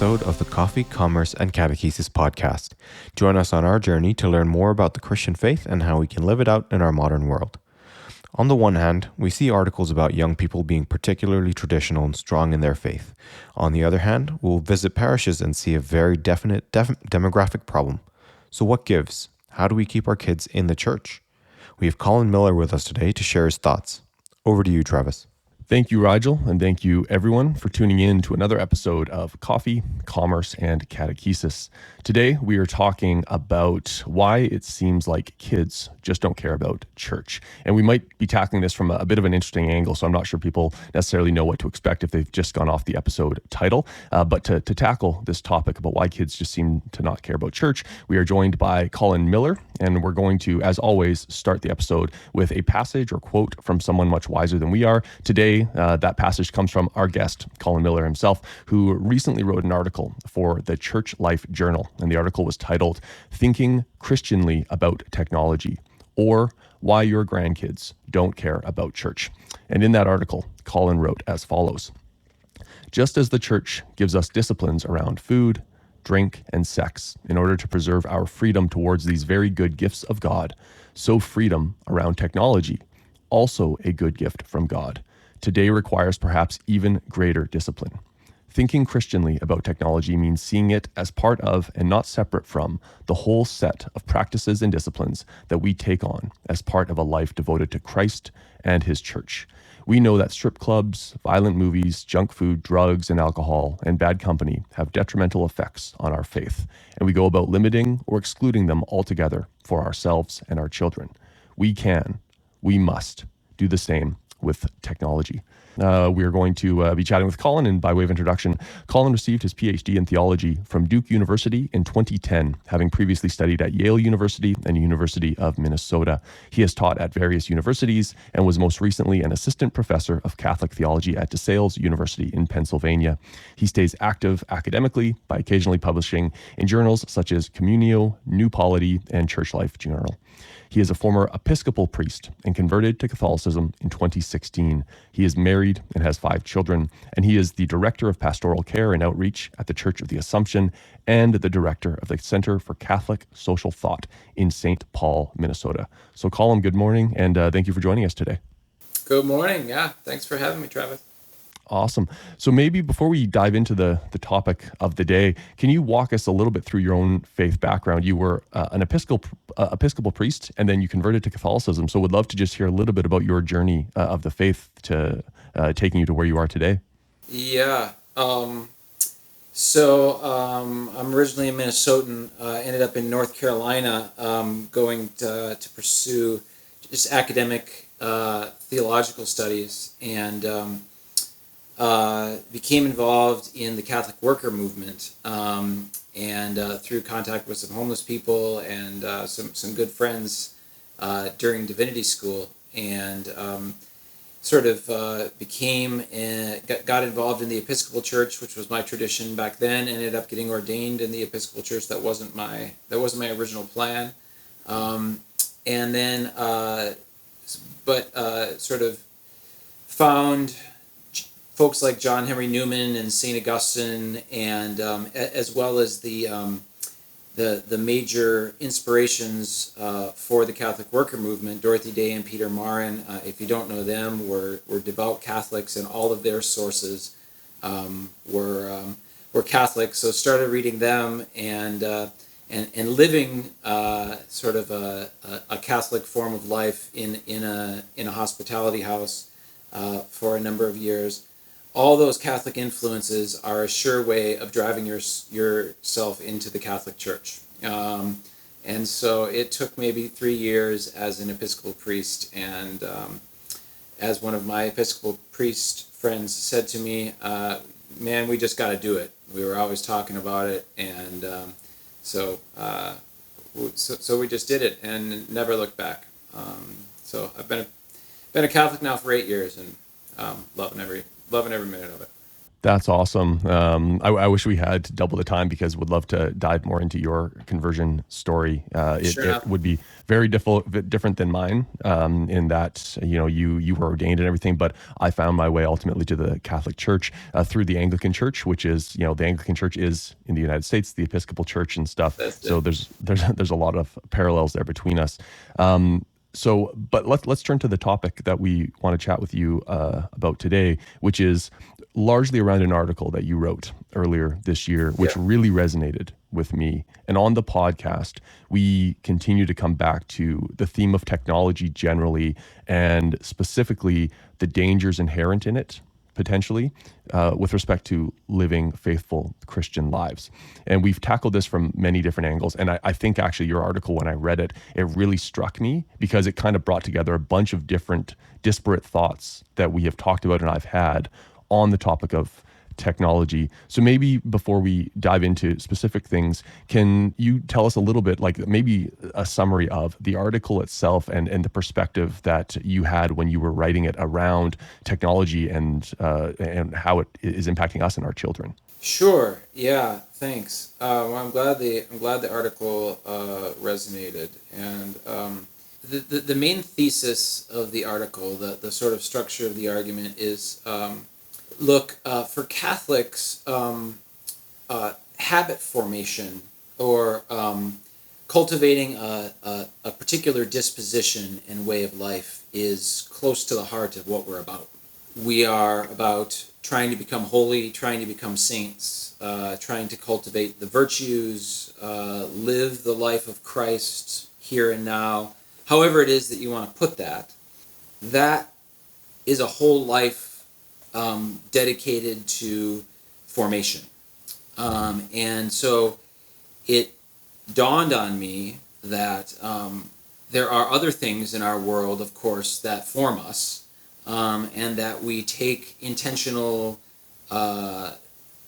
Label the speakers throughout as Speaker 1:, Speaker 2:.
Speaker 1: episode of the Coffee, Commerce, and Catechesis podcast. Join us on our journey to learn more about the Christian faith and how we can live it out in our modern world. On the one hand, we see articles about young people being particularly traditional and strong in their faith. On the other hand, we'll visit parishes and see a very definite demographic problem. So what gives? How do we keep our kids in the church? We have Colin Miller with us today to share his thoughts. Over to you, Travis.
Speaker 2: Thank you, Rigel, and thank you, everyone, for tuning in to another episode of Coffee, Commerce, and Catechesis. Today, we are talking about why it seems like kids just don't care about church. And we might be tackling this from a bit of an interesting angle, so I'm not sure people necessarily know what to expect if they've just gone off the episode title. But to tackle this topic about why kids just seem to not care about church, we are joined by Colin Miller, and we're going to, as always, start the episode with a passage or quote from someone much wiser than we are. Today, that passage comes from our guest, Colin Miller himself, who recently wrote an article for the Church Life Journal. And the article was titled, Thinking Christianly About Technology, or Why Your Grandkids Don't Care About Church. And in that article, Colin wrote as follows. Just as the church gives us disciplines around food, drink, and sex in order to preserve our freedom towards these very good gifts of God, so freedom around technology, also a good gift from God, today requires perhaps even greater discipline. Thinking Christianly about technology means seeing it as part of and not separate from the whole set of practices and disciplines that we take on as part of a life devoted to Christ and his church. We know that strip clubs, violent movies, junk food, drugs, and alcohol, and bad company have detrimental effects on our faith, and we go about limiting or excluding them altogether for ourselves and our children. We must do the same with technology. We are going to be chatting with Colin, and by way of introduction, Colin received his PhD in theology from Duke University in 2010, having previously studied at Yale University and University of Minnesota. He has taught at various universities and was most recently an assistant professor of Catholic theology at DeSales University in Pennsylvania. He stays active academically by occasionally publishing in journals such as Communio, New Polity, and Church Life Journal. He is a former Episcopal priest and converted to Catholicism in 2016. He is married and has 5 children, and he is the Director of Pastoral Care and Outreach at the Church of the Assumption and the Director of the Center for Catholic Social Thought in St. Paul, Minnesota. So, Colin, good morning, and thank you for joining us today.
Speaker 3: Good morning. Yeah, thanks for having me, Travis.
Speaker 2: Awesome. So maybe before we dive into the topic of the day, can you walk us a little bit through your own faith background? You were an Episcopal priest, and then you converted to Catholicism. So would love to just hear a little bit about your journey of the faith to taking you to where you are today.
Speaker 3: Yeah. I'm originally a Minnesotan. Ended up in North Carolina, going to pursue just academic theological studies, and became involved in the Catholic worker movement, and through contact with some homeless people and some good friends during divinity school, and got involved in the Episcopal Church, which was my tradition back then. Ended up getting ordained in the Episcopal Church. That wasn't my original plan, and then sort of found folks like John Henry Newman and St. Augustine, and as well as the major inspirations for the Catholic worker movement, Dorothy Day and Peter Marin. If you don't know them, were devout Catholics, and all of their sources were Catholic. So started reading them and living sort of a Catholic form of life in a hospitality house for a number of years. All those Catholic influences are a sure way of driving yourself into the Catholic Church. And so it took maybe 3 years as an Episcopal priest, and as one of my Episcopal priest friends said to me, man, we just got to do it. We were always talking about it, and so we just did it and never looked back. So I've been a Catholic now for 8 years, and loving every minute of it.
Speaker 2: That's awesome. I wish we had double the time because would love to dive more into your conversion story.
Speaker 3: Sure
Speaker 2: It
Speaker 3: enough.
Speaker 2: would be very different than mine, in that you were ordained and everything, but I found my way ultimately to the Catholic Church through the Anglican Church, which is the Anglican Church is in the United States, the Episcopal Church and stuff.
Speaker 3: That's
Speaker 2: So
Speaker 3: it.
Speaker 2: there's a lot of parallels there between us. But let's turn to the topic that we want to chat with you about today, which is largely around an article that you wrote earlier this year, which
Speaker 3: Yeah.
Speaker 2: really resonated with me. And on the podcast, we continue to come back to the theme of technology generally, and specifically the dangers inherent in it, potentially, with respect to living faithful Christian lives. And we've tackled this from many different angles. And I think actually your article, when I read it, it really struck me because it kind of brought together a bunch of different disparate thoughts that we have talked about and I've had on the topic of technology. So maybe before we dive into specific things, can you tell us a little bit, like maybe a summary of the article itself and the perspective that you had when you were writing it around technology and how it is impacting us and our children?
Speaker 3: Sure. Yeah. Thanks. Well, I'm glad the article resonated, and the main thesis of the article, the sort of structure of the argument is, look, for Catholics, habit formation or cultivating a particular disposition and way of life is close to the heart of what we're about. We are about trying to become holy, trying to become saints, trying to cultivate the virtues, live the life of Christ here and now, however it is that you want to put that. That is a whole life dedicated to formation. And so it dawned on me that there are other things in our world, of course, that form us, and that we take intentional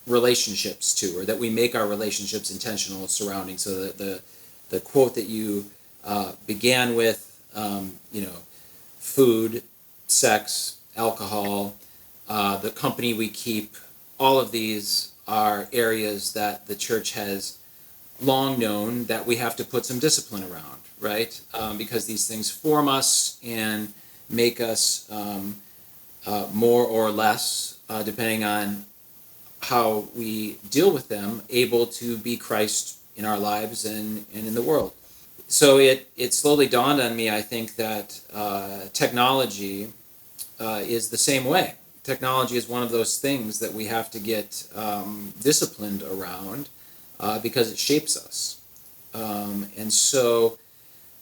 Speaker 3: relationships to, or that we make our relationships intentional surrounding. So that the quote that you began with, food, sex, alcohol, the company we keep, all of these are areas that the church has long known that we have to put some discipline around, right? Because these things form us and make us more or less, depending on how we deal with them, able to be Christ in our lives and in the world. So it slowly dawned on me, I think, that technology is the same way. Technology is one of those things that we have to get disciplined around because it shapes us. And so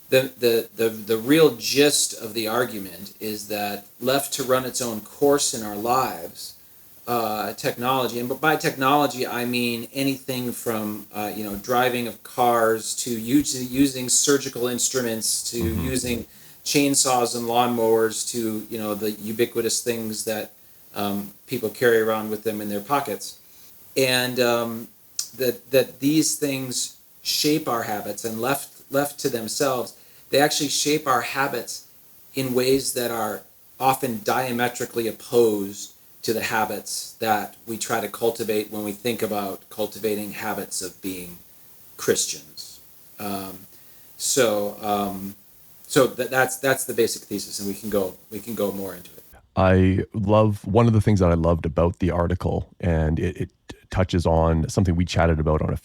Speaker 3: the real gist of the argument is that left to run its own course in our lives, technology, and by technology I mean anything from driving of cars to using surgical instruments to using chainsaws and lawnmowers to the ubiquitous things that people carry around with them in their pockets, and that these things shape our habits, and left to themselves, they actually shape our habits in ways that are often diametrically opposed to the habits that we try to cultivate when we think about cultivating habits of being Christians. So that's the basic thesis, and we can go more into it.
Speaker 2: I love one of the things that I loved about the article, and it touches on something we chatted about on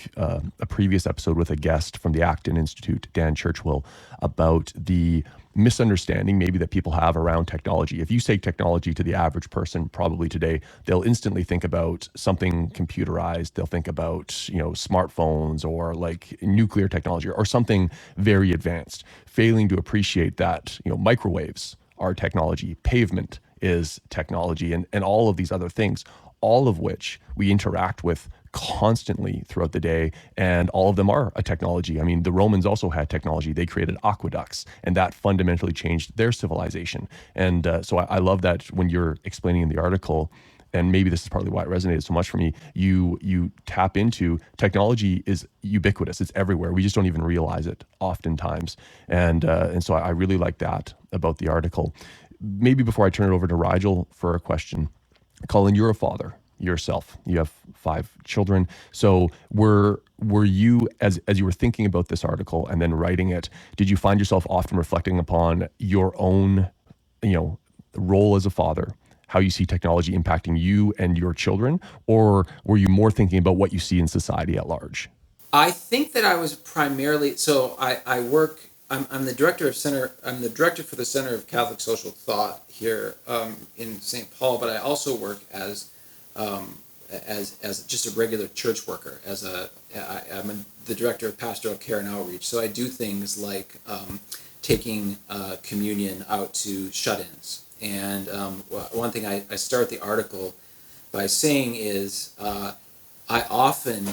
Speaker 2: a previous episode with a guest from the Acton Institute, Dan Churchwell, about the misunderstanding maybe that people have around technology. If you say technology to the average person, probably today, they'll instantly think about something computerized. They'll think about, smartphones or like nuclear technology or something very advanced, failing to appreciate that, microwaves are technology, pavement is technology, and all of these other things, all of which we interact with constantly throughout the day, and all of them are a technology. I mean, the Romans also had technology. They created aqueducts, and that fundamentally changed their civilization. And so I love that when you're explaining in the article, and maybe this is partly why it resonated so much for me, you tap into technology is ubiquitous. It's everywhere. We just don't even realize it oftentimes. And so I really like that about the article. Maybe before I turn it over to Rigel for a question, Colin, you're a father. yourself. You have 5 children. So were you, as you were thinking about this article and then writing it, did you find yourself often reflecting upon your own, you know, role as a father, how you see technology impacting you and your children, or were you more thinking about what you see in society at large?
Speaker 3: I think that I was primarily so I work. I'm the director of center. I'm the director for the Center of Catholic Social Thought here in St. Paul. But I also work as just a regular church worker. I'm the director of pastoral care and outreach. So I do things like taking communion out to shut-ins. And one thing I start the article by saying is I often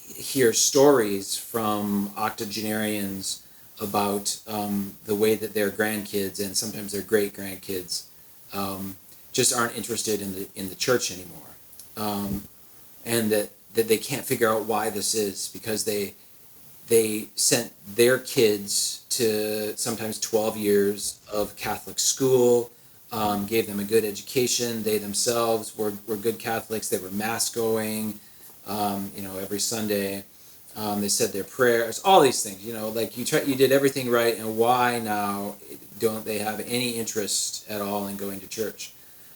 Speaker 3: hear stories from octogenarians about the way that their grandkids and sometimes their great grandkids just aren't interested in the church anymore, and that they can't figure out why this is because they sent their kids to sometimes 12 years of Catholic school, gave them a good education. They themselves were good Catholics. They were mass going, every Sunday. They said their prayers, all these things, like you did everything right, and why now don't they have any interest at all in going to church?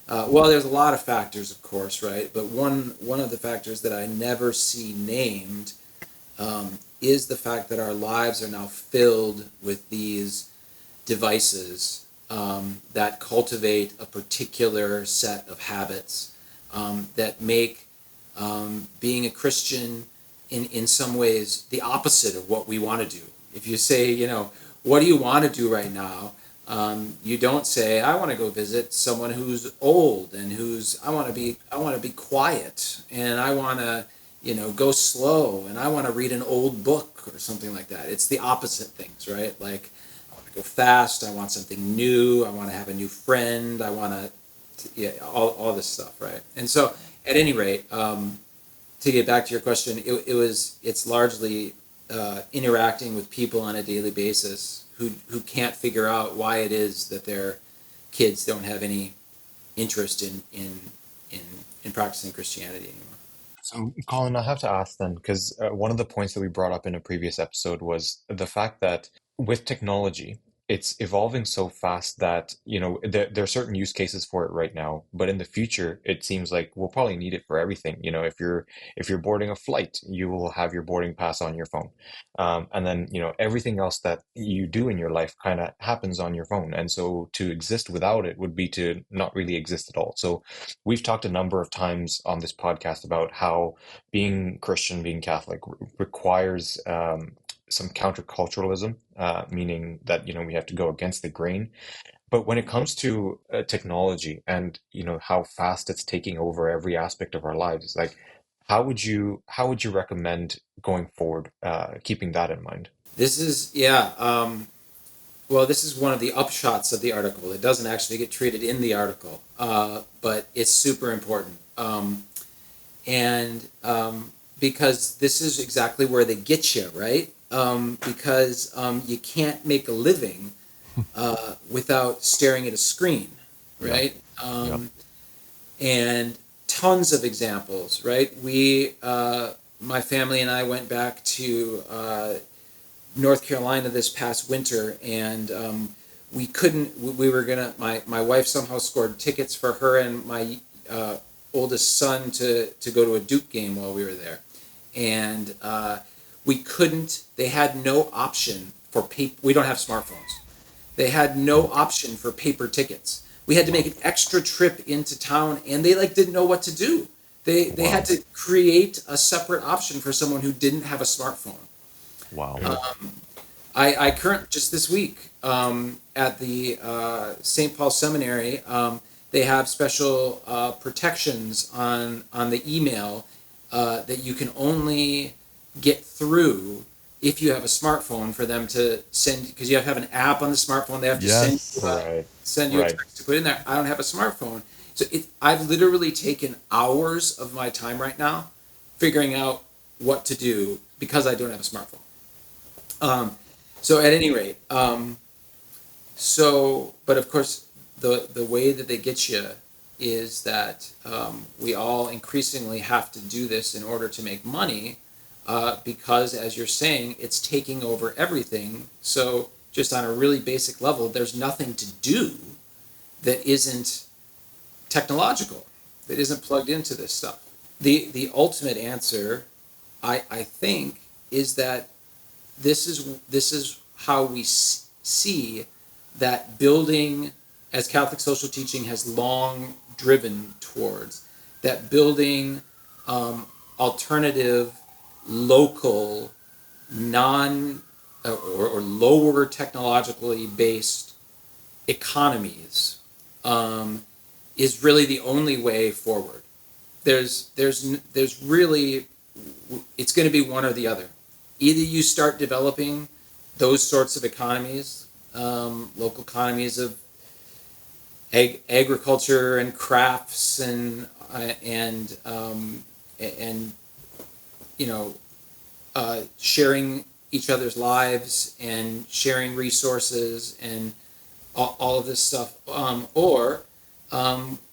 Speaker 3: Well, there's a lot of factors, of course, right? But one of the factors that I never see named is the fact that our lives are now filled with these devices that cultivate a particular set of habits that make being a Christian in some ways the opposite of what we want to do. If you say, what do you want to do right now? You don't say, I want to go visit someone who's old and I want to be quiet, and I want to, go slow, and I want to read an old book or something like that. It's the opposite things, right? Like, I want to go fast. I want something new. I want to have a new friend. I want all this stuff, right? And so, at any rate, to get back to your question, it's largely interacting with people on a daily basis who can't figure out why it is that their kids don't have any interest in practicing Christianity anymore.
Speaker 1: So, Colin, I have to ask then, because one of the points that we brought up in a previous episode was the fact that with technology, it's evolving so fast that, there are certain use cases for it right now, but in the future, it seems like we'll probably need it for everything. If you're boarding a flight, you will have your boarding pass on your phone. And then, everything else that you do in your life kind of happens on your phone. And so to exist without it would be to not really exist at all. So we've talked a number of times on this podcast about how being Christian, being Catholic requires some counterculturalism, meaning that, we have to go against the grain. But when it comes to technology and, how fast it's taking over every aspect of our lives, like how would you recommend going forward, keeping that in mind?
Speaker 3: This is, yeah. Well, this is one of the upshots of the article. It doesn't actually get treated in the article, but it's super important. And because this is exactly where they get you, right? Because you can't make a living without staring at a screen,
Speaker 2: Yep.
Speaker 3: right?
Speaker 2: Yep.
Speaker 3: And tons of examples, right? My family and I went back to North Carolina this past winter, and we couldn't. We were gonna. My wife somehow scored tickets for her and my oldest son to go to a Duke game while we were there, and we couldn't. They had no option for paper. We don't have smartphones. They had no option for paper tickets. We had to make an extra trip into town, and they didn't know what to do. They had
Speaker 2: Wow.
Speaker 3: to create a separate option for someone who didn't have a smartphone.
Speaker 2: Wow.
Speaker 3: I current just this week at the St. Paul Seminary, they have special protections on the email that you can only get through if you have a smartphone for them to send, because you have to have an app on the smartphone. They have to
Speaker 2: Yes.
Speaker 1: Right,
Speaker 3: send you a
Speaker 1: right.
Speaker 3: text to put in there. I don't have a smartphone, so I've literally taken hours of my time right now figuring out what to do because I don't have a smartphone. So at any rate, but of course, the way that they get you is that we all increasingly have to do this in order to make money, because, as you're saying, it's taking over everything. So just on a really basic level, there's nothing to do that isn't technological, that isn't plugged into this stuff. The ultimate answer, I think, is that this is how we see that building, as Catholic social teaching has long driven towards, that building alternative, local, non or lower technologically based economies is really the only way forward. There's really, it's going to be one or the other. Either you start developing those sorts of economies, local economies of agriculture and crafts and sharing each other's lives and sharing resources and all of this stuff, or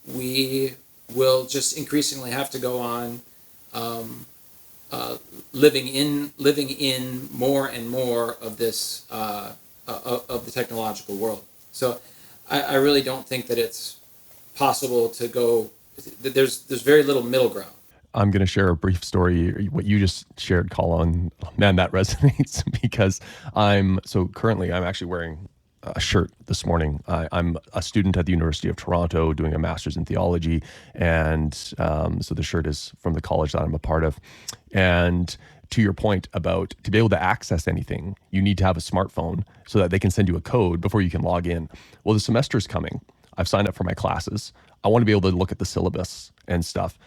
Speaker 3: we will just increasingly have to go on living in more and more of this of the technological world. So I really don't think that it's possible to go. There's very little middle ground.
Speaker 2: I'm going to share a brief story. What you just shared, Colin, man, that resonates because currently I'm actually wearing a shirt this morning. I'm a student at the University of Toronto doing a master's in theology. And so the shirt is from the college that I'm a part of. And to your point about to be able to access anything, you need to have a smartphone so that they can send you a code before you can log in. Well, the semester's coming. I've signed up for my classes. I want to be able to look at the syllabus and stuff.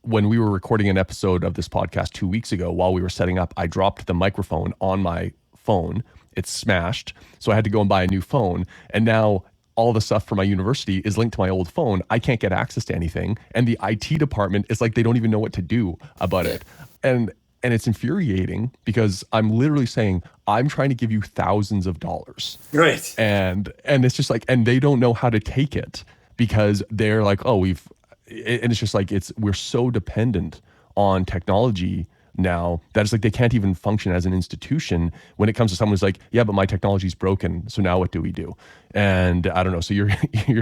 Speaker 2: When we were recording an episode of this podcast 2 weeks ago, while we were setting up, I dropped the microphone on my phone. It's smashed. So I had to go and buy a new phone. And now all the stuff from my university is linked to my old phone. I can't get access to anything. And the IT department is like, they don't even know what to do about it. And it's infuriating because I'm literally saying, I'm trying to give you thousands of dollars.
Speaker 3: Right.
Speaker 2: And it's just like, and they don't know how to take it because they're like, oh, and it's just like, we're so dependent on technology now that it's like they can't even function as an institution when it comes to someone who's like, yeah, but my technology's broken. So now what do we do? And I don't know. So your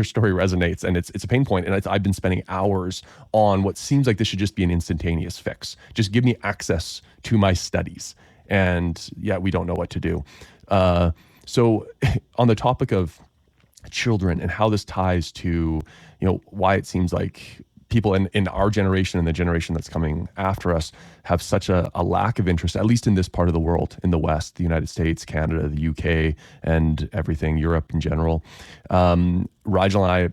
Speaker 2: story resonates and it's a pain point. And I've been spending hours on what seems like this should just be an instantaneous fix. Just give me access to my studies. And yeah, we don't know what to do. So on the topic of children and how this ties to, why it seems like people in our generation and the generation that's coming after us have such a lack of interest, at least in this part of the world, in the West, the United States, Canada, the UK, and everything, Europe in general. Rigel and I,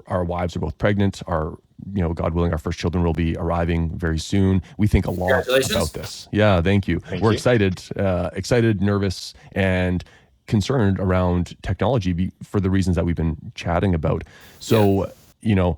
Speaker 2: our wives are both pregnant. God willing, our first children will be arriving very soon. We think a lot about this. Yeah, thank you. We're excited, nervous, and concerned around technology for the reasons that we've been chatting about. So,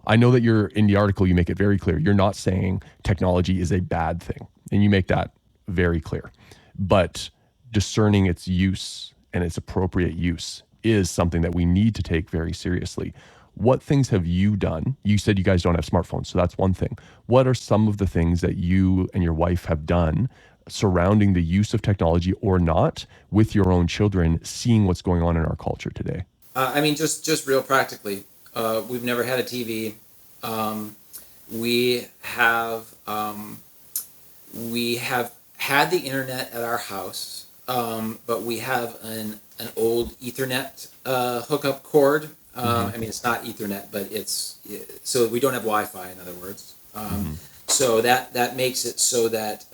Speaker 2: I know that you're in the article, you make it very clear. You're not saying technology is a bad thing, and you make that very clear. But discerning its use and its appropriate use is something that we need to take very seriously. What things have you done? You said you guys don't have smartphones, so that's one thing. What are some of the things that you and your wife have done surrounding the use of technology or not with your own children, seeing what's going on in our culture today?
Speaker 3: Just real practically, we've never had a TV. We have had the internet at our house, but we have an old Ethernet hookup cord. It's not Ethernet, but so we don't have Wi-Fi, in other words. So that makes it so that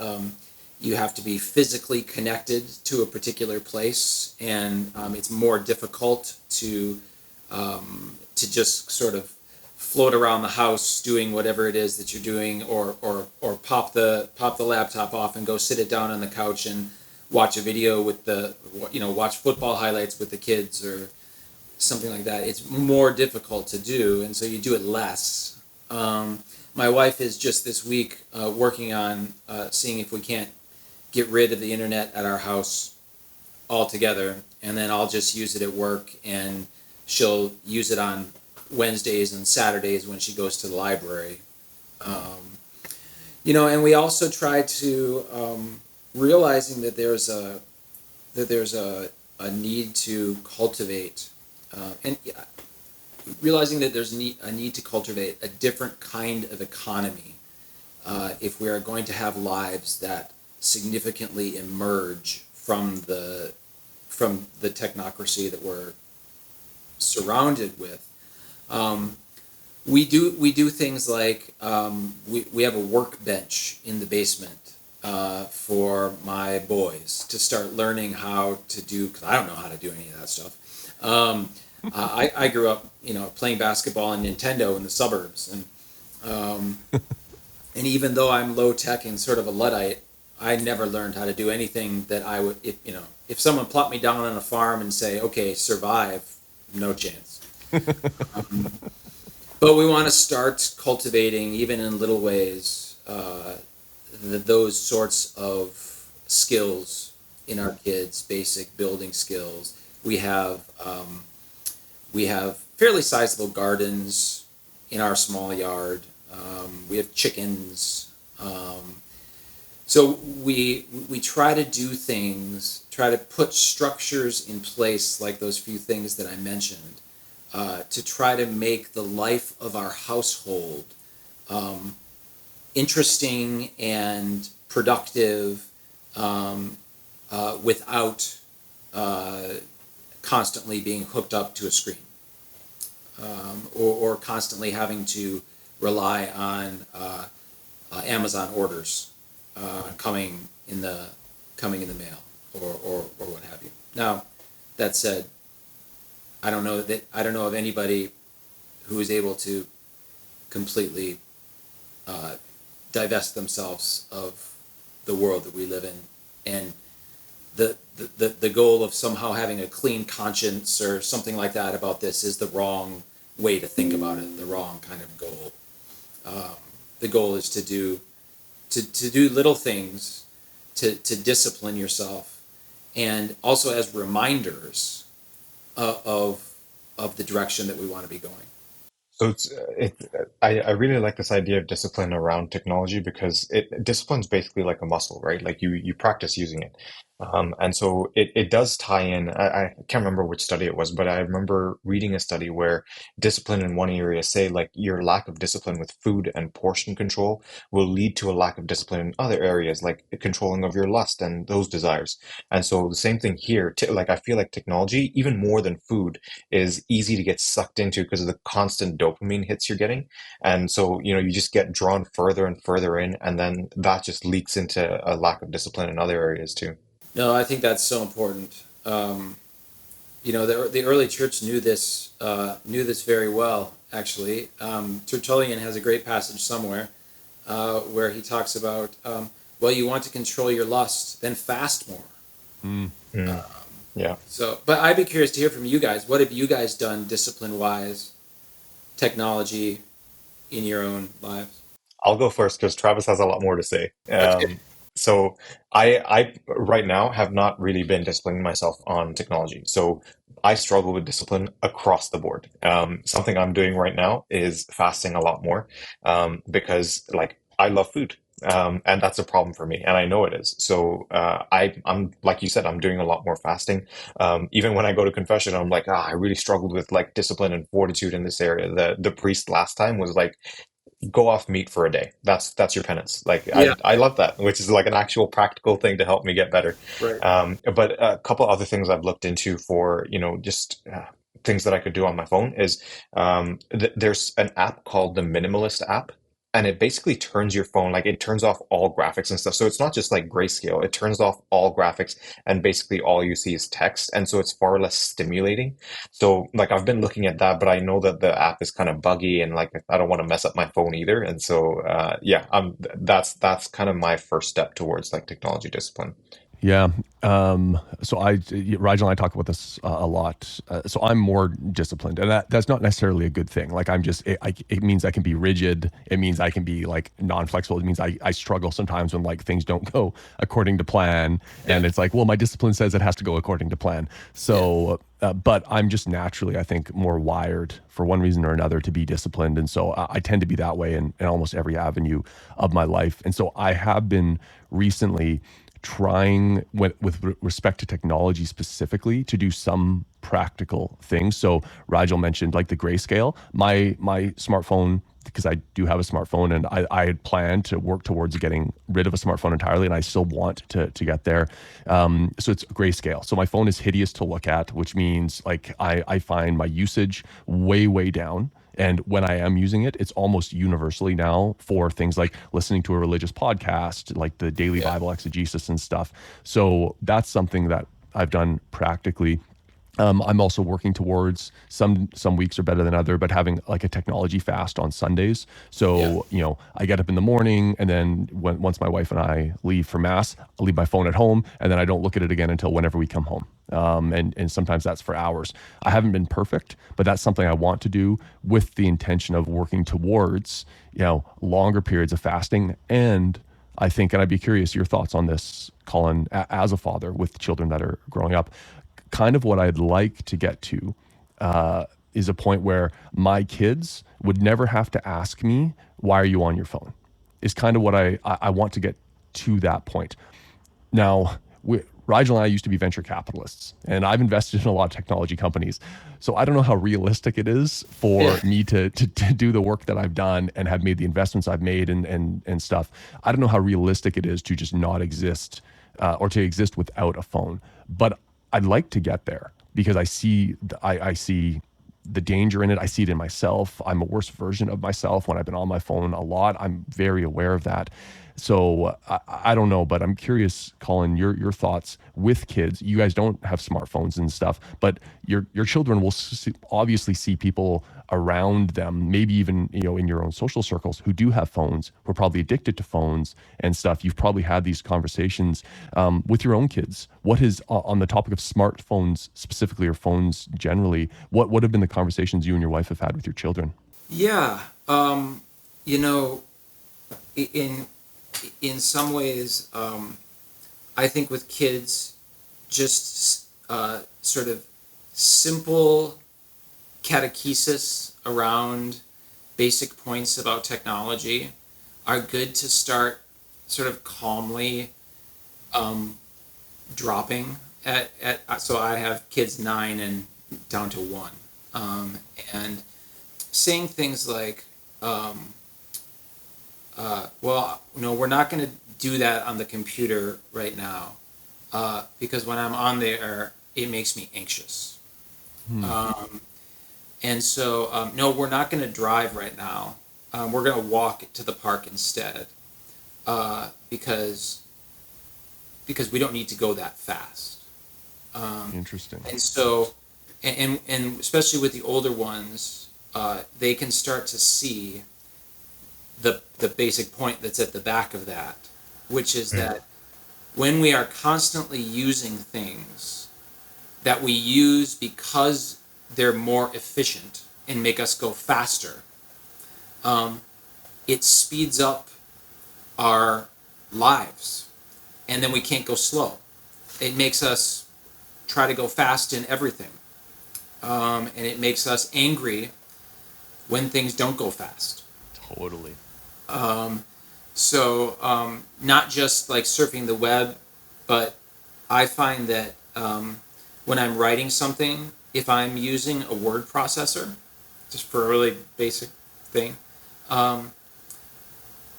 Speaker 3: you have to be physically connected to a particular place, and it's more difficult to just sort of float around the house doing whatever it is that you're doing, or pop the laptop off and go sit it down on the couch and watch a video with watch football highlights with the kids or something like that. It's more difficult to do, and so you do it less. My wife is just this week working on seeing if we can't get rid of the internet at our house altogether, and then I'll just use it at work, and she'll use it on Wednesdays and Saturdays when she goes to the library. And we also try to realizing that there's a need to cultivate, and realizing that there's a need to cultivate a different kind of economy if we are going to have lives that significantly emerge from the technocracy that we're surrounded with. Um, we do things like we have a workbench in the basement for my boys to start learning how to do, because I don't know how to do any of that stuff. I grew up, playing basketball and Nintendo in the suburbs, and even though I'm low tech and sort of a luddite, I never learned how to do anything that I would. If someone plopped me down on a farm and say, "Okay, survive," no chance. But we want to start cultivating, even in little ways, those sorts of skills in our kids, basic building skills. We have fairly sizable gardens in our small yard. We have chickens. So we try to do things, try to put structures in place like those few things that I mentioned, to try to make the life of our household um, interesting and productive, without uh, constantly being hooked up to a screen, or constantly having to rely on Amazon orders coming in the mail, or what have you. Now, that said, I don't know of anybody who is able to completely uh, divest themselves of the world that we live in, and the goal of somehow having a clean conscience or something like that about this is the wrong way to think about it, the wrong kind of goal. Um, the goal is to do little things, to discipline yourself, and also as reminders of the direction that we want to be going.
Speaker 1: So I really like this idea of discipline around technology because discipline's basically like a muscle, right? Like you practice using it. And so it does tie in. I can't remember which study it was, but I remember reading a study where discipline in one area, say like your lack of discipline with food and portion control will lead to a lack of discipline in other areas, like the controlling of your lust and those desires. And so the same thing here, like I feel like technology, even more than food, is easy to get sucked into because of the constant dopamine hits you're getting. And so, you just get drawn further and further in, and then that just leaks into a lack of discipline in other areas too.
Speaker 3: No, I think that's so important. The early church knew this very well. Actually, Tertullian has a great passage somewhere where he talks about, well, you want to control your lust, then fast more.
Speaker 2: Mm.
Speaker 1: Mm, yeah.
Speaker 3: But I'd be curious to hear from you guys. What have you guys done discipline wise, technology in your own lives?
Speaker 1: I'll go first because Travis has a lot more to say.
Speaker 3: Okay.
Speaker 1: So I right now have not really been disciplining myself on technology. So I struggle with discipline across the board. Something I'm doing right now is fasting a lot more, because like I love food. And that's a problem for me, and I know it is. So I'm like you said, I'm doing a lot more fasting. Even when I go to confession, I'm like, I really struggled with like discipline and fortitude in this area. The priest last time was like, go off meat for a day. That's your penance. Like
Speaker 3: Yeah.
Speaker 1: I love that, which is like an actual practical thing to help me get better.
Speaker 3: Right.
Speaker 1: But a couple other things I've looked into for, just things that I could do on my phone is there's an app called the Minimalist app. And it basically turns your phone, like it turns off all graphics and stuff. So it's not just like grayscale, it turns off all graphics and basically all you see is text. And so it's far less stimulating. So like I've been looking at that, but I know that the app is kind of buggy and like I don't want to mess up my phone either. And so yeah, that's kind of my first step towards like technology discipline.
Speaker 2: Yeah. Rigel and I talk about this a lot. So I'm more disciplined, and that's not necessarily a good thing. Like it means I can be rigid. It means I can be like non-flexible. It means I struggle sometimes when like things don't go according to plan.
Speaker 3: Yeah.
Speaker 2: And it's like, well, my discipline says it has to go according to plan.
Speaker 3: Yeah.
Speaker 2: So, but I'm just naturally, I think, more wired for one reason or another to be disciplined. And so I tend to be that way in almost every avenue of my life. And so I have been recently trying with respect to technology specifically to do some practical things. So Rigel mentioned like the grayscale. My smartphone, because I do have a smartphone, and I had planned to work towards getting rid of a smartphone entirely, and I still want to get there. So it's grayscale. So my phone is hideous to look at, which means like I find my usage way down. And when I am using it, it's almost universally now for things like listening to a religious podcast, like the daily
Speaker 3: Yeah.
Speaker 2: Bible exegesis and stuff. So that's something that I've done practically. I'm also working towards some weeks are better than other, but having like a technology fast on Sundays.
Speaker 3: Yeah.
Speaker 2: So I get up in the morning, and then once my wife and I leave for mass, I leave my phone at home, and then I don't look at it again until whenever we come home. And sometimes that's for hours. I haven't been perfect, but that's something I want to do with the intention of working towards longer periods of fasting. And I think, and I'd be curious your thoughts on this, Colin, as a father with children that are growing up. Kind of what I'd like to get to is a point where my kids would never have to ask me, why are you on your phone? Is kind of what I want to get to that point. Now, Rigel and I used to be venture capitalists, and I've invested in a lot of technology companies. So I don't know how realistic it is for
Speaker 3: Yeah.
Speaker 2: me to do the work that I've done and have made the investments I've made and stuff. I don't know how realistic it is to just not exist or to exist without a phone. But I'd like to get there because I see the danger in it. I see it in myself. I'm a worse version of myself when I've been on my phone a lot. I'm very aware of that. So I don't know, but I'm curious, Colin, your thoughts with kids. You guys don't have smartphones and stuff, but your children will obviously see people around them, maybe even in your own social circles who do have phones, who are probably addicted to phones and stuff. You've probably had these conversations with your own kids. What is on the topic of smartphones specifically, or phones generally? What have been the conversations you and your wife have had with your children?
Speaker 3: Yeah. You know, in some ways, I think with kids, just sort of simple catechesis around basic points about technology are good to start sort of calmly dropping so I have kids 9 and down to 1, and saying things like well, no, we're not going to do that on the computer right now because when I'm on there it makes me anxious. And so no, we're not going to drive right now. We're going to walk to the park instead because we don't need to go that fast.
Speaker 2: Interesting.
Speaker 3: And so, and especially with the older ones, they can start to see the basic point that's at the back of that, which is that when we are constantly using things that we use because they're more efficient and make us go faster, it speeds up our lives, and then we can't go slow. It makes us try to go fast in everything, and it makes us angry when things don't go fast.
Speaker 2: Totally.
Speaker 3: So not just like surfing the web, but I find that when I'm writing something, if I'm using a word processor, just for a really basic thing, I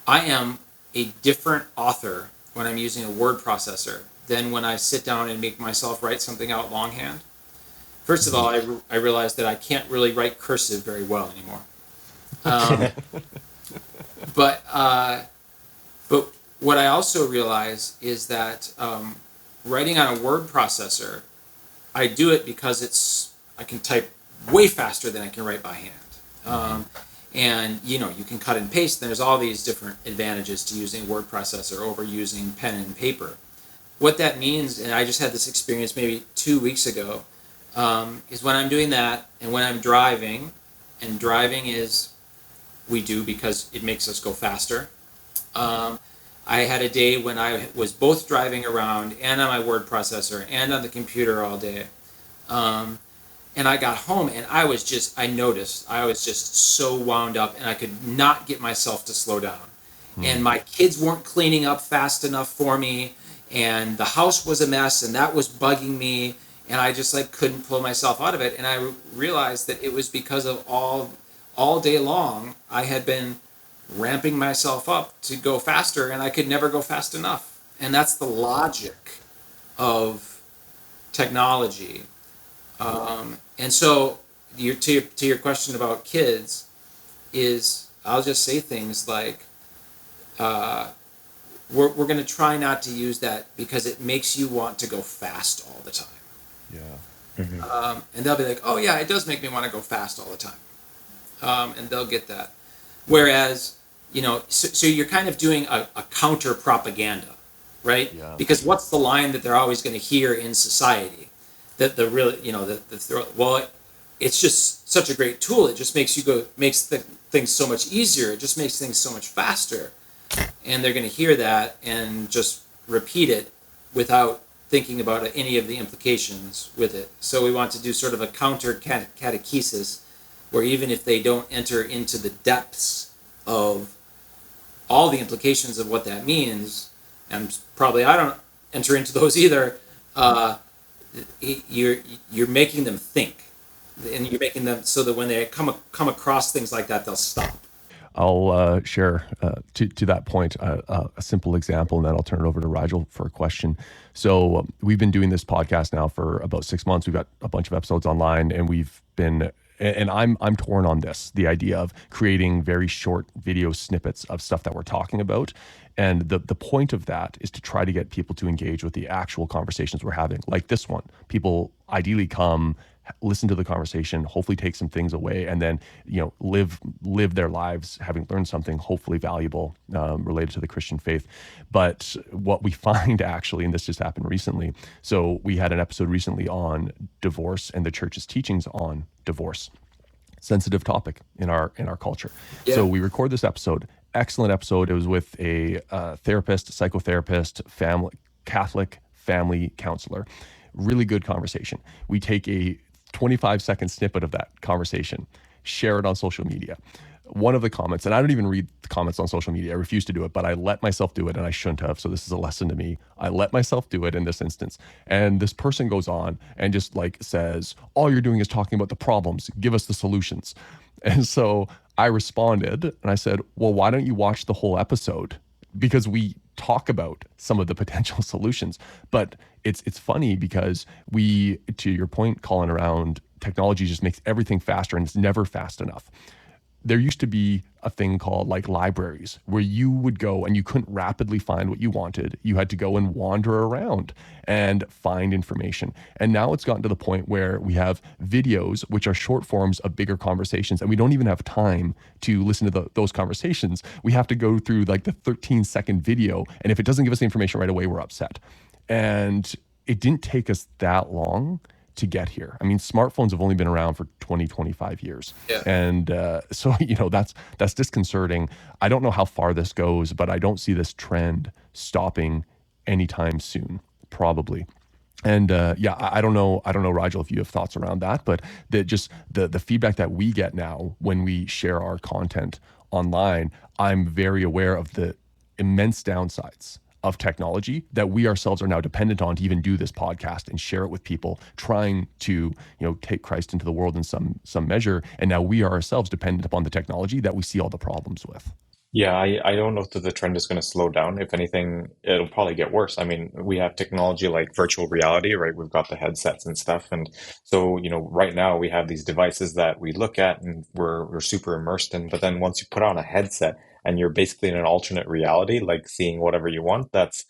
Speaker 3: am a different author when I'm using a word processor than when I sit down and make myself write something out longhand. First of all, I realized that I can't really write cursive very well anymore. But what I also realize is that writing on a word processor, I do it because I can type way faster than I can write by hand. And you can cut and paste. And there's all these different advantages to using a word processor over using pen and paper. what that means, and I just had this experience maybe 2 weeks ago, is when I'm doing that and when I'm driving, and driving is we do because it makes us go faster. Um, I had a day when I was both driving around and on my word processor and on the computer all day. Um, and I got home and I noticed I was just so wound up and I could not get myself to slow down.
Speaker 2: Hmm.
Speaker 3: And my kids weren't cleaning up fast enough for me. And the house was a mess and that was bugging me. And I just like couldn't pull myself out of it. And I realized that it was because of all day long, I had been ramping myself up to go faster and I could never go fast enough. And that's the logic of technology. And so, to your question about kids, is I'll just say things like, uh, we're going to try not to use that because it makes you want to go fast all the time.
Speaker 2: Yeah.
Speaker 1: Hmm.
Speaker 3: And they'll be like, oh, yeah, it does make me want to go fast all the time. And they'll get that. Whereas, so you're kind of doing a counter propaganda, right?
Speaker 2: Yeah.
Speaker 3: Because what's the line that they're always going to hear in society? That the really, well, it's just such a great tool. It just makes the things so much easier. It just makes things so much faster. And they're going to hear that and just repeat it without thinking about any of the implications with it. So we want to do sort of a counter catechesis where even if they don't enter into the depths of all the implications of what that means, and probably I don't enter into those either, uh, you're making them think, and you're making them so that when they come across things like that, they'll stop.
Speaker 2: I'll share to that point a simple example, and then I'll turn it over to Rigel for a question. So we've been doing this podcast now for about 6 months. We've got a bunch of episodes online, and we've been and I'm torn on this, the idea of creating very short video snippets of stuff that we're talking about. And the point of that is to try to get people to engage with the actual conversations we're having, like this one. People ideally come, listen to the conversation, hopefully take some things away, and then live their lives having learned something hopefully valuable related to the Christian faith. But what we find actually, and this just happened recently, so we had an episode recently on divorce and the church's teachings on divorce, sensitive topic in our culture. So
Speaker 3: Yeah.
Speaker 2: we record this episode, excellent episode. It was with a therapist, psychotherapist, family Catholic family counselor. Really good conversation. We take a 25-second snippet of that conversation, share it on social media. One of the comments, and I don't even read the comments on social media, I refuse to do it, but I let myself do it, and I shouldn't have. So this is a lesson to me. I let myself do it in this instance. And this person goes on and just like says, all you're doing is talking about the problems. Give us the solutions. And so I responded and I said, well, why don't you watch the whole episode? Because we talk about some of the potential solutions. But it's funny because we, to your point, Colin, around technology just makes everything faster and it's never fast enough. There used to be a thing called like libraries where you would go and you couldn't rapidly find what you wanted. You had to go and wander around and find information. And now it's gotten to the point where we have videos, which are short forms of bigger conversations, and we don't even have time to listen to those conversations. We have to go through like the 13-second video. And if it doesn't give us the information right away, we're upset. And it didn't take us that long to get here. I mean, smartphones have only been around for 20, 25 years.
Speaker 3: Yeah.
Speaker 2: And so, that's disconcerting. I don't know how far this goes, but I don't see this trend stopping anytime soon, probably. And yeah, I don't know. I don't know, Rigel, if you have thoughts around that, but the feedback that we get now when we share our content online, I'm very aware of the immense downsides of technology that we ourselves are now dependent on to even do this podcast and share it with people, trying to take Christ into the world in some measure. And now we are ourselves dependent upon the technology that we see all the problems with.
Speaker 1: Yeah, I don't know that the trend is going to slow down. If anything, it'll probably get worse. I mean, we have technology like virtual reality, right? We've got the headsets and stuff. And so, right now we have these devices that we look at and we're super immersed in. But then once you put on a headset and you're basically in an alternate reality, like seeing whatever you want, that's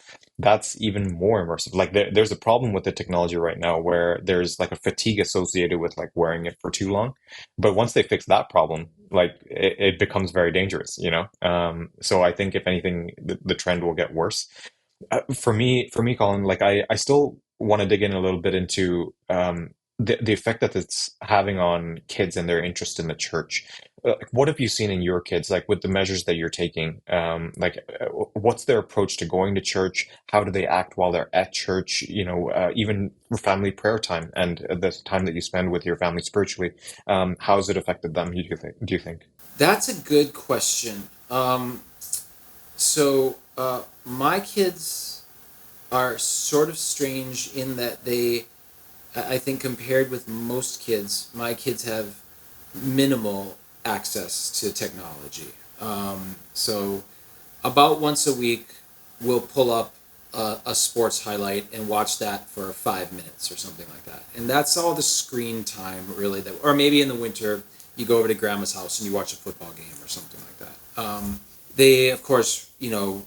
Speaker 1: even more immersive. Like there's a problem with the technology right now where there's like a fatigue associated with like wearing it for too long. But once they fix that problem, like it becomes very dangerous. So I think if anything, the trend will get worse. For me, Colin, like I still want to dig in a little bit into the effect that it's having on kids and their interest in the church. Like, what have you seen in your kids, like with the measures that you're taking? What's their approach to going to church? How do they act while they're at church? Even family prayer time and the time that you spend with your family spiritually. How has it affected them? Do you think?
Speaker 3: That's a good question. My kids are sort of strange in that I think compared with most kids, my kids have minimal access to technology. So about once a week, we'll pull up a sports highlight and watch that for 5 minutes or something like that. And that's all the screen time really or maybe in the winter, you go over to grandma's house and you watch a football game or something like that. They, of course,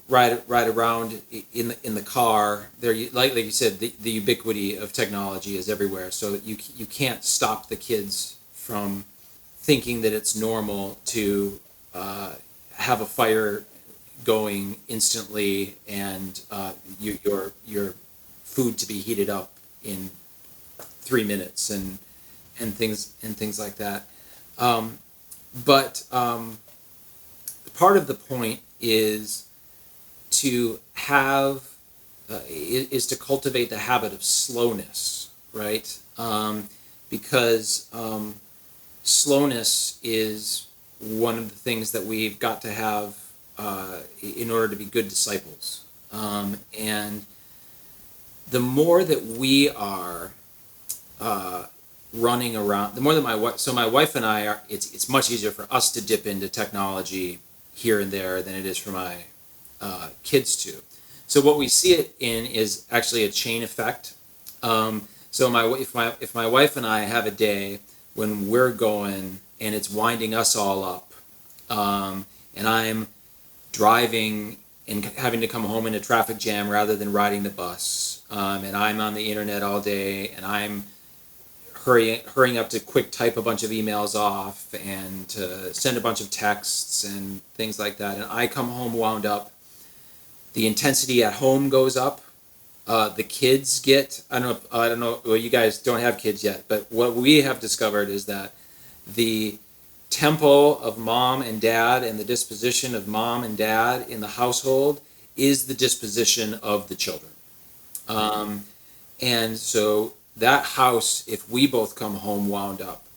Speaker 3: ride around in the car. They're like you said, the ubiquity of technology is everywhere. So you can't stop the kids from thinking that it's normal to have a fire going instantly and your food to be heated up in 3 minutes and things like that. But part of the point to have is to cultivate the habit of slowness, right? Because slowness is one of the things that we've got to have in order to be good disciples. And the more that we are running around, the more that my wife and I are, it's much easier for us to dip into technology here and there than it is for my kids to. So what we see it in is actually a chain effect. If my wife and I have a day when we're going and it's winding us all up, and I'm driving and having to come home in a traffic jam rather than riding the bus, and I'm on the internet all day, and I'm hurrying up to quick type a bunch of emails off and to send a bunch of texts and things like that, and I come home wound up, the intensity at home goes up. The kids get, I don't know, well, you guys don't have kids yet, but what we have discovered is that the tempo of mom and dad and the disposition of mom and dad in the household is the disposition of the children. And so that house, if we both come home wound up,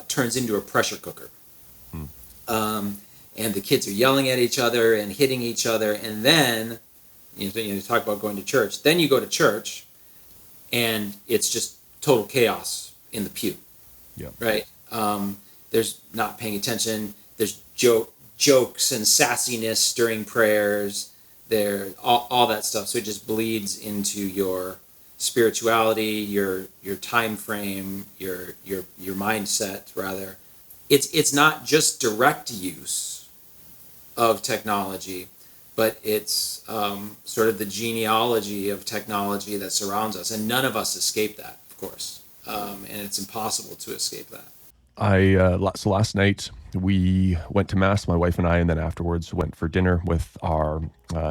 Speaker 3: turns into a pressure cooker. And the kids are yelling at each other and hitting each other. And then, you talk about going to church. Then you go to church, and it's just total chaos in the pew.
Speaker 2: Yeah.
Speaker 3: Right? There's not paying attention. There's jokes and sassiness during prayers. There, all that stuff. So it just bleeds into your spirituality, your time frame, your mindset rather. It's not just direct use of technology, but it's sort of the genealogy of technology that surrounds us, and none of us escape that, of course, and it's impossible to escape that.
Speaker 2: So last night we went to mass, my wife and I, and then afterwards went for dinner with our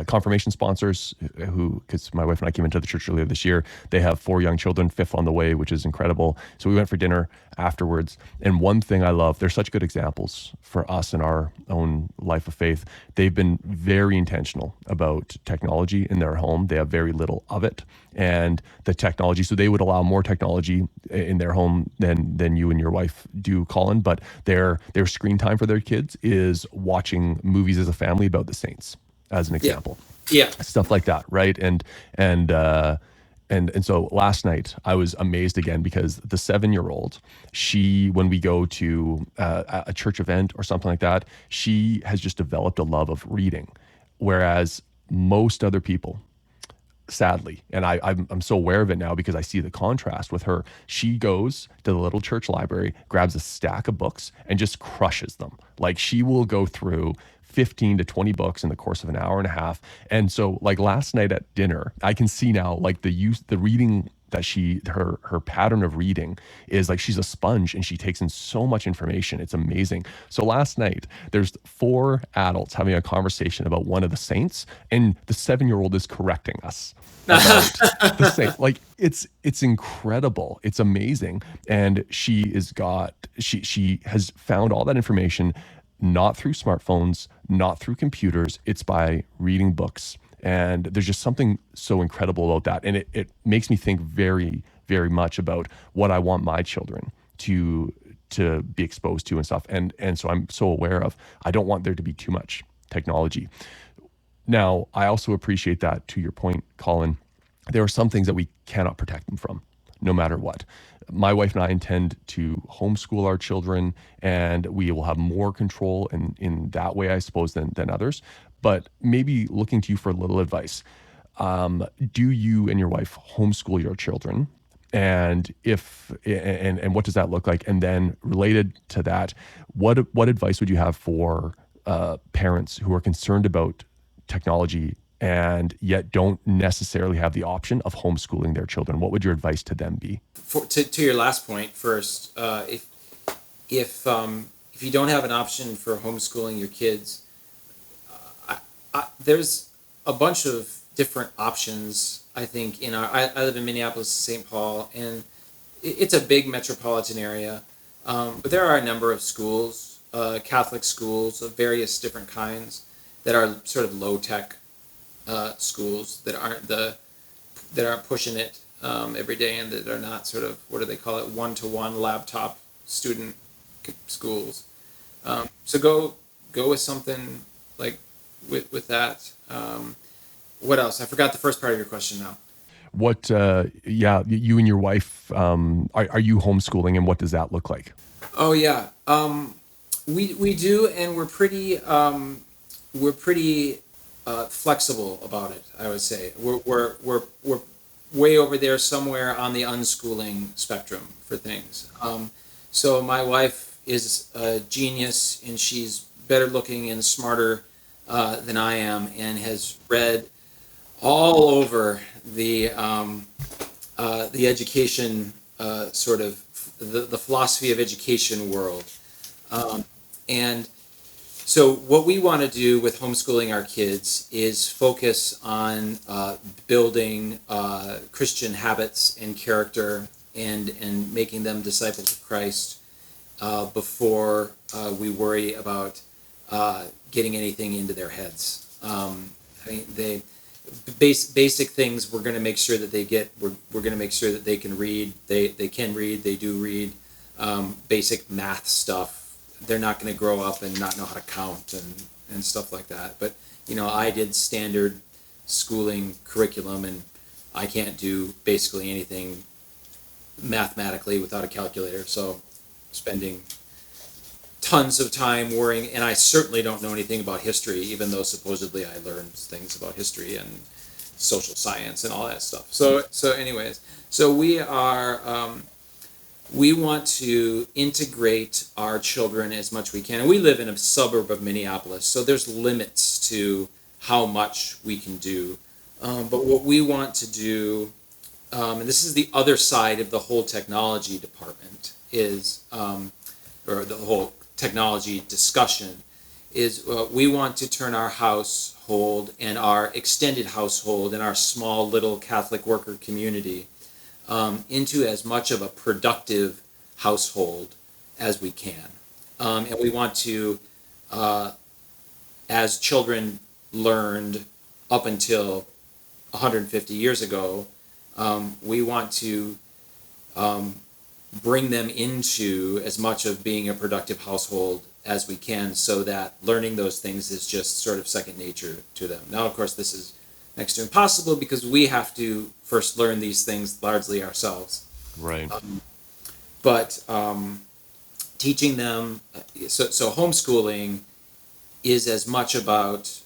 Speaker 2: confirmation sponsors, because my wife and I came into the church earlier this year. They have 4 young children, 5th on the way, which is incredible. So we went for dinner afterwards. And one thing I love, they're such good examples for us in our own life of faith. They've been very intentional about technology in their home. They have very little of it. And the technology, so they would allow more technology in their home than you and your wife do, Colin. But their screen time for their kids is watching movies as a family about the saints, as an example.
Speaker 3: Yeah.
Speaker 2: Stuff like that, right? And so last night I was amazed again because the 7-year-old, when we go to a church event or something like that, she has just developed a love of reading, whereas most other people, sadly, and I'm so aware of it now because I see the contrast with her. She goes to the little church library, grabs a stack of books, and just crushes them. Like, she will go through 15 to 20 books in the course of an hour and a half. And so, like, last night at dinner, I can see now, like, the reading that her pattern of reading is like she's a sponge and she takes in so much information. It's amazing. So last night there's 4 adults having a conversation about one of the saints, and the 7-year-old is correcting us about the saint. Like it's incredible. It's amazing. And she has found all that information not through smartphones, not through computers. It's by reading books. And there's just something so incredible about that. And it makes me think very, very much about what I want my children to be exposed to and stuff. And so I'm so aware of, I don't want there to be too much technology. Now, I also appreciate that, to your point, Colin, there are some things that we cannot protect them from, no matter what. My wife and I intend to homeschool our children, and we will have more control in that way, I suppose, than others. But maybe looking to you for a little advice. Do you and your wife homeschool your children? And and what does that look like? And then related to that, what advice would you have for parents who are concerned about technology and yet don't necessarily have the option of homeschooling their children? What would your advice to them be?
Speaker 3: To your last point first, if you don't have an option for homeschooling your kids, there's a bunch of different options. I think I live in Minneapolis, St. Paul, and it's a big metropolitan area. But there are a number of schools, Catholic schools of various different kinds, that are sort of low tech schools that aren't pushing it every day, and that are not sort of, what do they call it, 1-to-1 laptop student schools. So go with something like with that. What else? I forgot the first part of your question now.
Speaker 2: What, you and your wife, are you homeschooling, and what does that look like?
Speaker 3: Oh yeah, we do, and we're pretty flexible about it. I would say we're way over there somewhere on the unschooling spectrum for things. So my wife is a genius, and she's better looking and smarter than I am, and has read all over the education sort of the philosophy of education world. And so what we want to do with homeschooling our kids is focus on building Christian habits and character, and making them disciples of Christ before we worry about getting anything into their heads. I mean, basic things we're going to make sure that they get. We're going to make sure that they can read. They can read. They do read. Basic math stuff. They're not going to grow up and not know how to count and stuff like that. But I did standard schooling curriculum, and I can't do basically anything mathematically without a calculator. So spending tons of time worrying, and I certainly don't know anything about history, even though supposedly I learned things about history and social science and all that stuff. So anyways, so we want to integrate our children as much as we can. And we live in a suburb of Minneapolis, so there's limits to how much we can do. But what we want to do, and this is the other side of the whole technology department, is, or the whole technology discussion, is we want to turn our household and our extended household and our small little Catholic worker community into as much of a productive household as we can. And we want to, as children learned up until 150 years ago, we want to bring them into as much of being a productive household as we can, so that learning those things is just sort of second nature to them. Now, of course, this is next to impossible because we have to first learn these things largely ourselves.
Speaker 2: Right.
Speaker 3: But teaching them, so homeschooling is as much about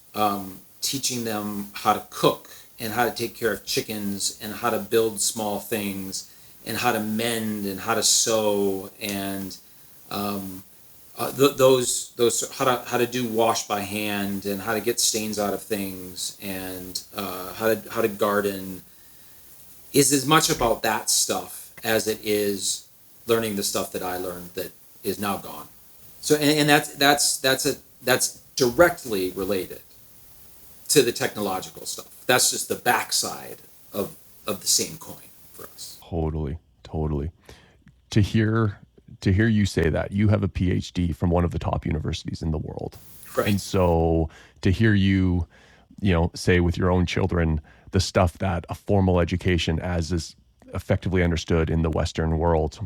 Speaker 3: teaching them how to cook and how to take care of chickens and how to build small things and how to mend and how to sew and those how to do wash by hand and how to get stains out of things and how to garden is as much about that stuff as it is learning the stuff that I learned that is now gone. So and that's directly related to the technological stuff. That's just the backside of the same coin for us.
Speaker 2: Totally, totally. To hear you say that you have a PhD from one of the top universities in the world,
Speaker 3: Right.
Speaker 2: and so to hear you, say with your own children the stuff that a formal education, as is effectively understood in the Western world,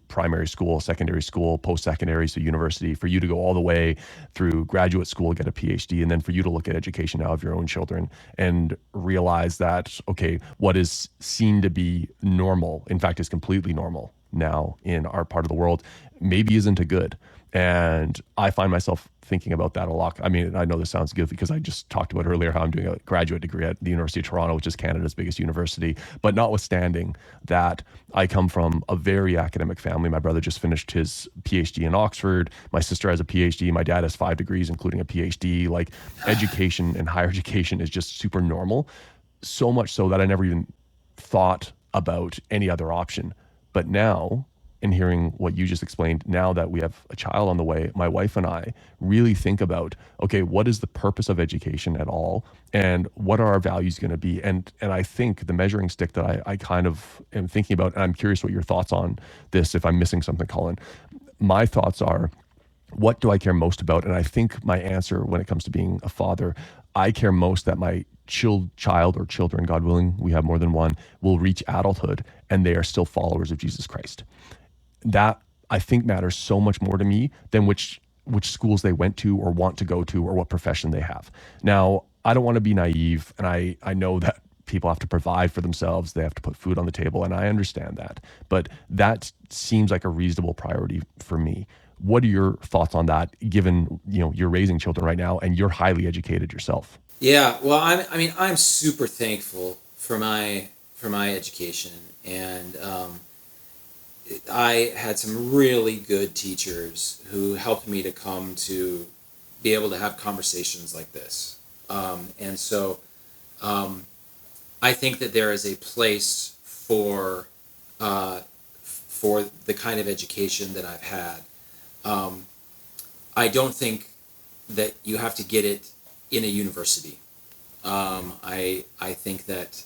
Speaker 2: primary school, secondary school, post-secondary, so university, for you to go all the way through graduate school, get a PhD, and then for you to look at education now of your own children and realize that, okay, what is seen to be normal, in fact, is completely normal now in our part of the world, maybe isn't a good. And I find myself thinking about that a lot. I mean, I know this sounds good because I just talked about earlier how I'm doing a graduate degree at the University of Toronto, which is Canada's biggest university. But notwithstanding that, I come from a very academic family. My brother just finished his PhD in Oxford. My sister has a PhD. My dad has 5 degrees, including a PhD. Like, education and higher education is just super normal. So much so that I never even thought about any other option. But now, in hearing what you just explained, now that we have a child on the way, my wife and I really think about, okay, what is the purpose of education at all? And what are our values going to be? And I think the measuring stick that I kind of am thinking about, and I'm curious what your thoughts on this, if I'm missing something, Colin. My thoughts are, what do I care most about? And I think my answer when it comes to being a father, I care most that my child or children, God willing, we have more than one, will reach adulthood and they are still followers of Jesus Christ. That, I think, matters so much more to me than which schools they went to or want to go to or what profession they have. Now, I don't want to be naive, and I know that people have to provide for themselves, they have to put food on the table, and I understand that. But that seems like a reasonable priority for me. What are your thoughts on that, given you're raising children right now and you're highly educated yourself?
Speaker 3: Yeah, well, I'm super thankful for my education, and I had some really good teachers who helped me to come to be able to have conversations like this. And so I think that there is a place for the kind of education that I've had. I don't think that you have to get it in a university. I think that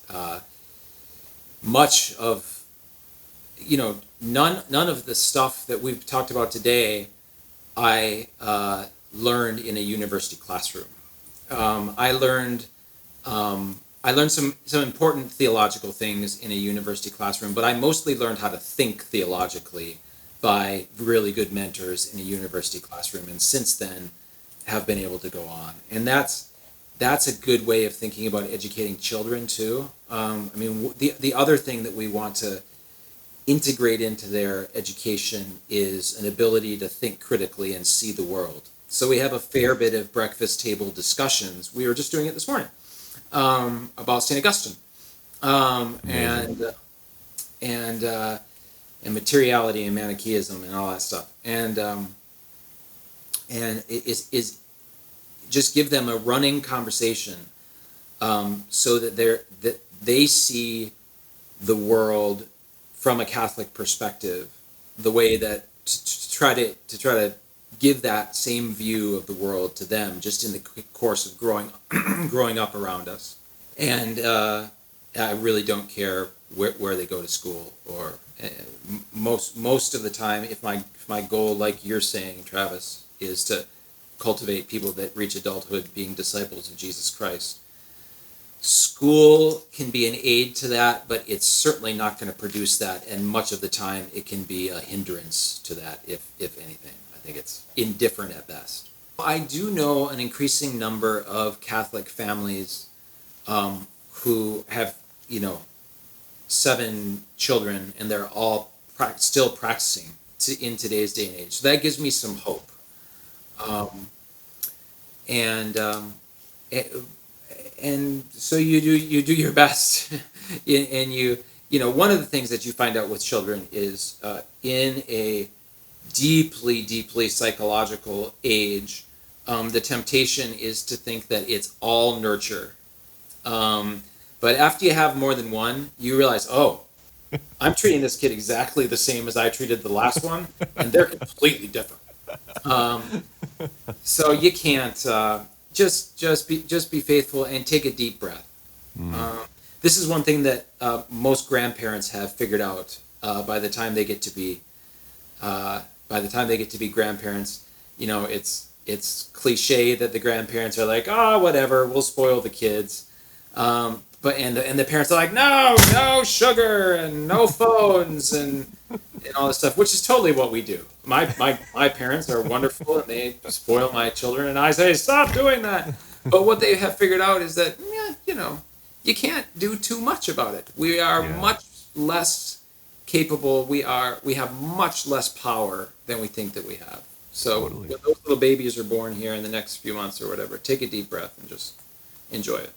Speaker 3: much of none of the stuff that we've talked about today I learned in a university classroom. I learned some important theological things in a university classroom, but I mostly learned how to think theologically by really good mentors in a university classroom, and since then have been able to go on. And that's a good way of thinking about educating children too. The other thing that we want to integrate into their education is an ability to think critically and see the world. So we have a fair bit of breakfast table discussions. We were just doing it this morning about St. Augustine
Speaker 2: Amazing.
Speaker 3: and materiality and Manichaeism and all that stuff. And it is just give them a running conversation so that they see the world from a Catholic perspective, the way that to try to give that same view of the world to them, just in the course of growing up around us. And I really don't care where they go to school, or most of the time, if my goal, like you're saying, Travis, is to cultivate people that reach adulthood being disciples of Jesus Christ. School can be an aid to that, but it's certainly not going to produce that, and much of the time it can be a hindrance to that, if anything. I think it's indifferent at best. I do know an increasing number of Catholic families who have, 7 children, and they're all still practicing in today's day and age. So that gives me some hope. Um, and and so you do your best, and one of the things that you find out with children is in a deeply psychological age, the temptation is to think that it's all nurture, But after you have more than one, you realize, oh, I'm treating this kid exactly the same as I treated the last one, and they're completely different. So you can't just be faithful and take a deep breath. This is one thing that most grandparents have figured out by the time they get to be grandparents. You know, it's cliche that the grandparents are like, oh, whatever, we'll spoil the kids. But the parents are like, no sugar and no phones and all this stuff, which is totally what we do. My parents are wonderful and they spoil my children, and I say, stop doing that. But what they have figured out is that, you can't do too much about it. We are much less capable. We have much less power than we think that we have. So when those little babies are born here in the next few months or whatever, take a deep breath and just enjoy it.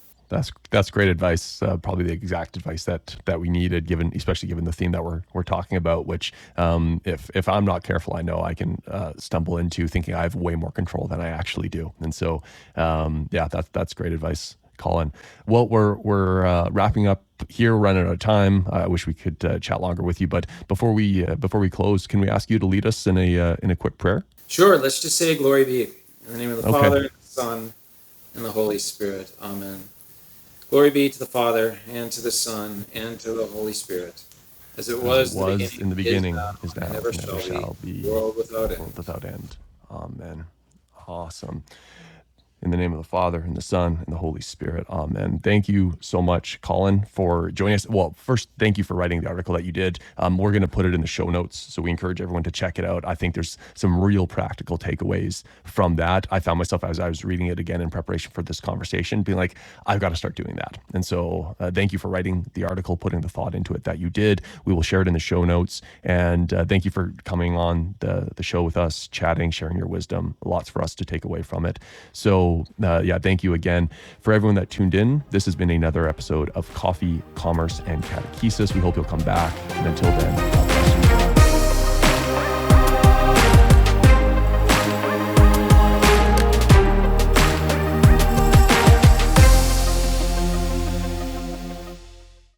Speaker 2: That's great advice. Probably the exact advice that we needed, especially given the theme that we're talking about. Which, if I'm not careful, I know I can stumble into thinking I have way more control than I actually do. And so, that's great advice, Colin. Well, we're wrapping up here, running out of time. I wish we could chat longer with you, but before we close, can we ask you to lead us in a quick prayer?
Speaker 3: Sure. Let's just say, "Glory be in the name of the Father, and the Son, and the Holy Spirit. Amen." Glory be to the Father, and to the Son, and to the Holy Spirit, as it was
Speaker 2: in the beginning, is now,
Speaker 3: and ever shall be, world without end.
Speaker 2: Amen. Awesome. In the name of the Father, and the Son, and the Holy Spirit. Amen. Thank you so much, Colin, for joining us. Well, first, thank you for writing the article that you did. We're going to put it in the show notes, so we encourage everyone to check it out. I think there's some real practical takeaways from that. I found myself, as I was reading it again in preparation for this conversation, being like, I've got to start doing that. And so thank you for writing the article, putting the thought into it that you did. We will share it in the show notes. And thank you for coming on the show with us, chatting, sharing your wisdom. Lots for us to take away from it. So thank you again. For everyone that tuned in, this has been another episode of Coffee, Commerce, and Catechesis. We hope you'll come back. And until then, God bless you.